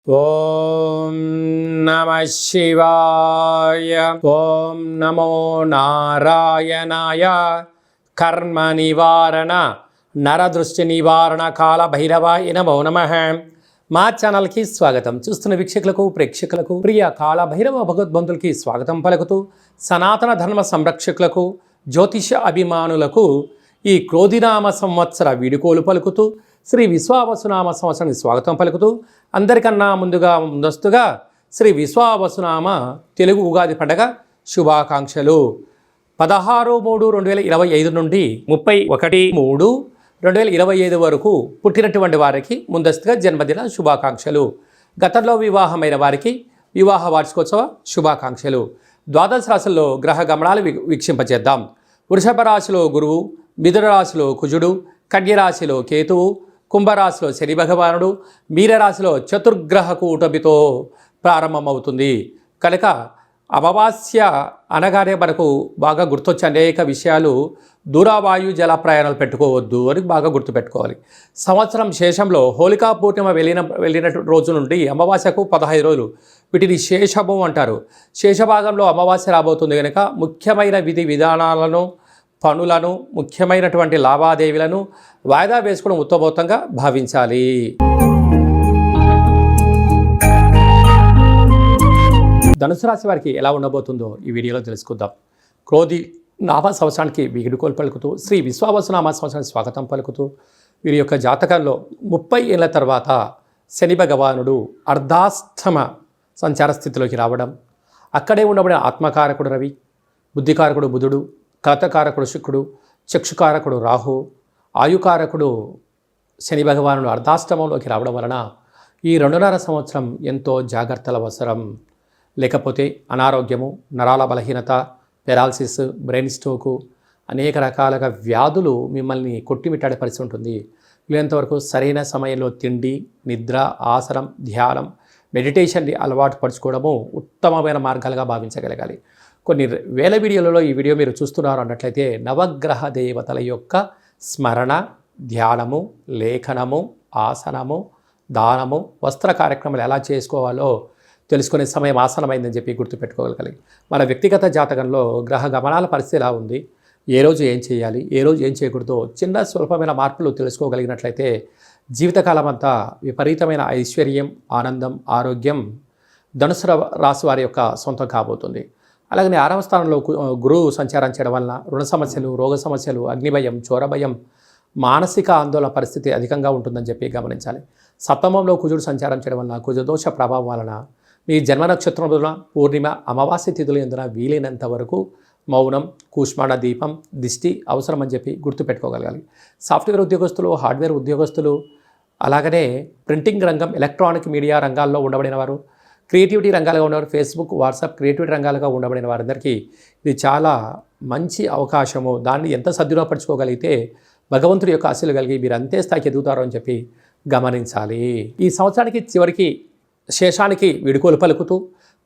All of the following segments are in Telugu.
ఓం నమః శివాయ. ఓం నమో నారాయణాయ. కర్మ నివారణ నరదృష్టి నివారణ కాల భైరవాయ నమో నమః. మా ఛానల్కి స్వాగతం. చూస్తున్న వీక్షకులకు ప్రేక్షకులకు ప్రియ కాల భైరవ భగవద్బంధులకి స్వాగతం పలుకుతూ, సనాతన ధర్మ సంరక్షకులకు జ్యోతిష అభిమానులకు ఈ క్రోధినామ సంవత్సర వీడుకోలు పలుకుతూ, శ్రీ విశ్వావసునామ సంవత్సరానికి స్వాగతం పలుకుతూ, అందరికన్నా ముందస్తుగా శ్రీ విశ్వావసునామ తెలుగు ఉగాది పండగ శుభాకాంక్షలు. 16/3/2025 నుండి 31/3/2025 వరకు పుట్టినటువంటి వారికి ముందస్తుగా జన్మదిన శుభాకాంక్షలు. గతంలో వివాహమైన వారికి వివాహ వార్షికోత్సవ శుభాకాంక్షలు. ద్వాదశ రాశుల్లో గ్రహ గమనాలు వీక్షింపచేద్దాం. వృషభ రాశిలో గురువు, మిథున రాశిలో కుజుడు, కన్యరాశిలో కేతువు, కుంభరాశిలో శని భగవానుడు, మీనరాశిలో చతుర్గ్రహ కూటమితో ప్రారంభమవుతుంది. కనుక అమావాస్య అనగానే మనకు బాగా గుర్తొచ్చే అనేక విషయాలు, దూరవాయు జల ప్రయాణాలు పెట్టుకోవద్దు అని బాగా గుర్తుపెట్టుకోవాలి. సంవత్సరం శేషంలో హోళికా పూర్ణిమ వెళ్ళిన రోజు నుండి అమావాస్యకు 15 రోజులు, వీటిని శేషము అంటారు. శేషభాగంలో అమావాస్య రాబోతుంది కనుక ముఖ్యమైన విధి విధానాలను, పనులను, ముఖ్యమైనటువంటి లావాదేవీలను వాయిదా వేసుకోవడం ఉత్తమోత్తంగా భావించాలి. ధనుసు రాశి వారికి ఎలా ఉండబోతుందో ఈ వీడియోలో తెలుసుకుందాం. క్రోధి నామ సంవత్సరానికి వీడుకోలు పలుకుతూ, శ్రీ విశ్వావసునామ సంవత్సరానికి స్వాగతం పలుకుతూ, వీరి యొక్క జాతకాల్లో 30 ఏళ్ల తర్వాత శని భగవానుడు అర్ధాష్టమ సంచార స్థితిలోకి రావడం, అక్కడే ఉండబడిన ఆత్మకారకుడు రవి, బుద్ధికారకుడు బుధుడు, కలతకారకుడు శుక్రుడు, చక్షుకారకుడు రాహు, ఆయుకారకుడు శని భగవానుడు అర్ధాష్టమంలోకి రావడం వలన ఈ 2.5 సంవత్సరం ఎంతో జాగ్రత్తల అవసరం. లేకపోతే అనారోగ్యము, నరాల బలహీనత, పెరాలసిస్, బ్రెయిన్ స్ట్రోకు, అనేక రకాలుగా వ్యాధులు మిమ్మల్ని కొట్టిమిట్టాడే పరిస్థితి ఉంటుంది. వీలంతవరకు సరైన సమయంలో తిండి, నిద్ర, ఆసనం, ధ్యానం, మెడిటేషన్ని అలవాటు పరుచుకోవడము ఉత్తమమైన మార్గాలుగా భావించగలగాలి. కొన్ని వేల వీడియోలలో ఈ వీడియో మీరు చూస్తున్నారు అన్నట్లయితే నవగ్రహ దేవతల యొక్క స్మరణ, ధ్యానము, లేఖనము, ఆసనము, దానము, వస్త్ర కార్యక్రమాలు ఎలా చేసుకోవాలో తెలుసుకునే సమయం ఆసనమైందని చెప్పి గుర్తుపెట్టుకోగలగాలి. మన వ్యక్తిగత జాతకంలో గ్రహ గమనాల పరిస్థితి ఎలా ఉంది, ఏ రోజు ఏం చేయాలి, ఏ రోజు ఏం చేయకూడదో చిన్న స్వల్పమైన మార్పులు తెలుసుకోగలిగినట్లయితే జీవితకాలం అంతా విపరీతమైన ఐశ్వర్యం, ఆనందం, ఆరోగ్యం ధనుసు రాశి వారి యొక్క సొంతం కాబోతుంది. అలాగనే 6వ స్థానంలో గురువు సంచారం చేయడం వలన రుణ సమస్యలు, రోగ సమస్యలు, అగ్నిభయం, చోరభయం, మానసిక ఆందోళన పరిస్థితి అధికంగా ఉంటుందని చెప్పి గమనించాలి. సప్తమంలో కుజుడు సంచారం చేయడం వలన కుజదోష ప్రభావం వలన మీ జన్మ నక్షత్రంలో పూర్ణిమ, అమావాస్య తిథులు ఎందున వీలైనంత వరకు మౌనం, కూష్మాండ దీపం, దిష్టి అవసరం అని చెప్పి గుర్తుపెట్టుకోగలగాలి. సాఫ్ట్వేర్ ఉద్యోగస్తులు, హార్డ్వేర్ ఉద్యోగస్తులు, అలాగనే ప్రింటింగ్ రంగం, ఎలక్ట్రానిక్ మీడియా రంగాల్లో ఉండబడిన వారు, క్రియేటివిటీ రంగాలుగా ఉన్నవారు, ఫేస్బుక్, వాట్సాప్ క్రియేటివిటీ రంగాలుగా ఉండబడిన వారందరికీ ఇది చాలా మంచి అవకాశము. దాన్ని ఎంత సద్వినియోగపరచుకోగలిగితే భగవంతుడి యొక్క ఆశీస్సులు కలిగి మీరు అంతే స్థాయికి ఎదుగుతారు అని చెప్పి గమనించాలి. ఈ సంవత్సరానికి చివరికి శేషానికి వీడుకోలు పలుకుతూ,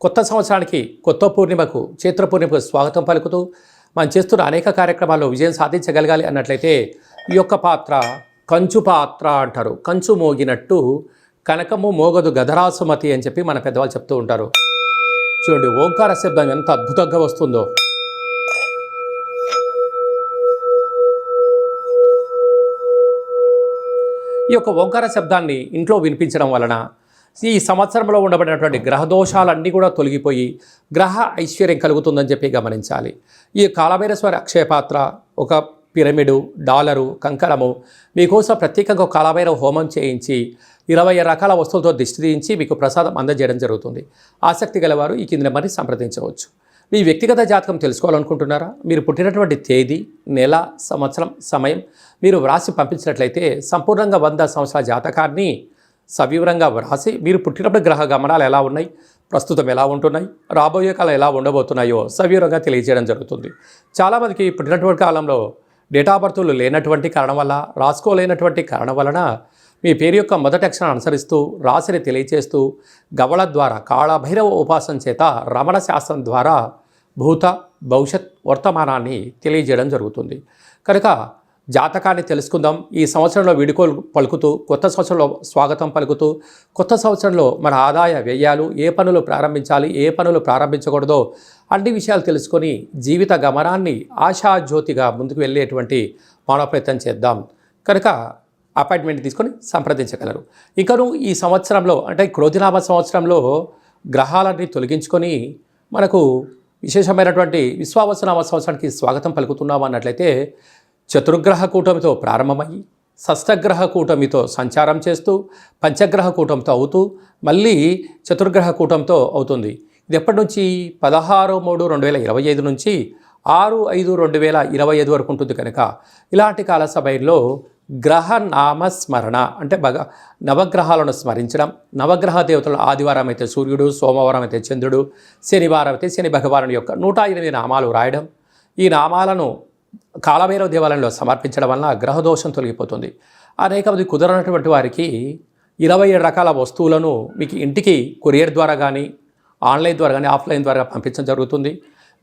కొత్త సంవత్సరానికి కొత్త పూర్ణిమకు, చైత్ర పూర్ణిమకు స్వాగతం పలుకుతూ మనం చేస్తున్న అనేక కార్యక్రమాల్లో విజయం సాధించగలగాలి అన్నట్లయితే ఈ యొక్క పాత్ర కంచు పాత్ర అంటారు. కంచు మోగినట్టు కనకము మోగదు గదరాసుమతి అని చెప్పి మన పెద్దవాళ్ళు చెప్తూ ఉంటారు. చూడండి, ఓంకార శబ్దం ఎంత అద్భుతంగా వస్తుందో. ఈ యొక్క ఓంకార శబ్దాన్ని ఇంట్లో వినిపించడం వలన ఈ సంవత్సరంలో ఉండబడినటువంటి గ్రహదోషాలన్నీ కూడా తొలగిపోయి గ్రహ ఐశ్వర్యం కలుగుతుందని చెప్పి గమనించాలి. ఈ కాలభైరవేశ్వర అక్షయపాత్ర, ఒక పిరమిడు, డాలరు, కంకణము మీకోసం ప్రత్యేకంగా కాలభైరవ హోమం చేయించి 20 రకాల వస్తువులతో దిష్టి తీయించి మీకు ప్రసాదం అందజేయడం జరుగుతుంది. ఆసక్తి గలవారు ఈ కింద మరి సంప్రదించవచ్చు. మీ వ్యక్తిగత జాతకం తెలుసుకోవాలనుకుంటున్నారా? మీరు పుట్టినటువంటి తేదీ, నెల, సంవత్సరం, సమయం మీరు వ్రాసి పంపించినట్లయితే సంపూర్ణంగా 100 సంవత్సరాల జాతకాన్ని సవివరంగా వ్రాసి మీరు పుట్టినప్పుడు గ్రహ గమనాలు ఎలా ఉన్నాయి, ప్రస్తుతం ఎలా ఉంటున్నాయి, రాబోయే కాలం ఎలా ఉండబోతున్నాయో సవివరంగా తెలియజేయడం జరుగుతుంది. చాలామందికి పుట్టినటువంటి కాలంలో డేట్ ఆఫ్ బర్త్లు లేనటువంటి కారణం వల్ల, రాసుకోలేనటువంటి కారణం వలన మీ పేరు యొక్క మొదటి అక్షరాన్ని అనుసరిస్తూ రాశిని తెలియచేస్తూ గవళ ద్వారా, కాళభైరవ ఉపాసన చేత, రమణ శాస్త్రం ద్వారా భూత, భవిష్యత్, వర్తమానాన్ని తెలియజేయడం జరుగుతుంది. కనుక జాతకాన్ని తెలుసుకుందాం. ఈ సంవత్సరంలో వీడుకోలు పలుకుతూ, కొత్త సంవత్సరంలో స్వాగతం పలుకుతూ, కొత్త సంవత్సరంలో మన ఆదాయ వ్యయాలు, ఏ పనులు ప్రారంభించాలి, ఏ పనులు ప్రారంభించకూడదో అన్ని విషయాలు తెలుసుకొని జీవిత గమనాన్ని ఆశాజ్యోతిగా ముందుకు వెళ్ళేటువంటి మానవ ప్రయత్నం చేద్దాం. కనుక అపాయింట్మెంట్ తీసుకొని సంప్రదించగలరు. ఇంకను ఈ సంవత్సరంలో అంటే క్రోధినామ సంవత్సరంలో గ్రహాలన్నీ తొలగించుకొని మనకు విశేషమైనటువంటి విశ్వావసునామ సంవత్సరానికి స్వాగతం పలుకుతున్నాం అన్నట్లయితే చతుర్గ్రహ కూటమితో ప్రారంభమయ్యి షష్ఠగ్రహ కూటమితో సంచారం చేస్తూ పంచగ్రహ కూటమితో అవుతూ మళ్ళీ చతుర్గ్రహ కూటమితో అవుతుంది. ఇది ఎప్పటి నుంచి 16/3/2025 నుంచి 6/5/2025 వరకు ఉంటుంది. కనుక ఇలాంటి కాల సమయంలో గ్రహ నామస్మరణ అంటే నవగ్రహాలను స్మరించడం, నవగ్రహ దేవతలు ఆదివారం అయితే సూర్యుడు, సోమవారం అయితే చంద్రుడు, శనివారం అయితే శని భగవానుడి యొక్క 108 నామాలు రాయడం, ఈ నామాలను కాలభైరవ దేవాలయంలో సమర్పించడం వలన గ్రహదోషం తొలగిపోతుంది. అనేక మంది కుదరనటువంటి వారికి 27 రకాల వస్తువులను మీకు ఇంటికి కొరియర్ ద్వారా కానీ, ఆన్లైన్ ద్వారా కానీ, ఆఫ్లైన్ ద్వారా పంపించడం జరుగుతుంది.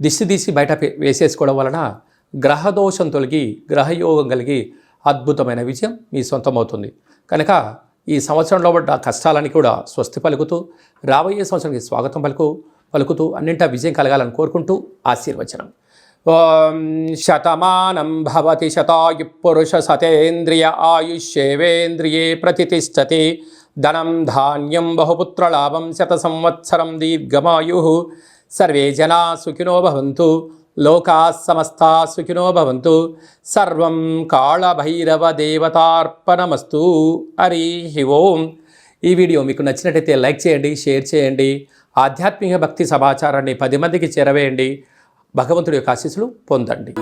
దిష్టి బయట వేసేసుకోవడం వలన గ్రహదోషం తొలగి గ్రహయోగం కలిగి అద్భుతమైన విజయం మీ సొంతమవుతుంది. కనుక ఈ సంవత్సరంలో పడ్డ కష్టాలని కూడా స్వస్తి పలుకుతూ రాబోయే సంవత్సరానికి స్వాగతం పలుకుతూ అన్నింటా విజయం కలగాలని కోరుకుంటూ ఆశీర్వచనం. ఓం శతమానం భవతి శతాయు పురుష సతేంద్రియ ఆయుష్యేవేంద్రియే ప్రతిష్టతి ధనం ధాన్యం బహుపుత్రలాభం శత సంవత్సరం దీర్ఘమాయు సర్వే జనా సుఖినో భవంతు లోకా సమస్తా సుఖినో భవంతు సర్వం కాళభైరవ దేవతార్పణమస్తు. హరి ఓం. ఈ వీడియో మీకు నచ్చినట్టయితే లైక్ చేయండి, షేర్ చేయండి. ఆధ్యాత్మిక భక్తి సమాచారాన్ని 10 మందికి చేరవేయండి. భగవంతుడి యొక్క ఆశీస్సులు పొందండి.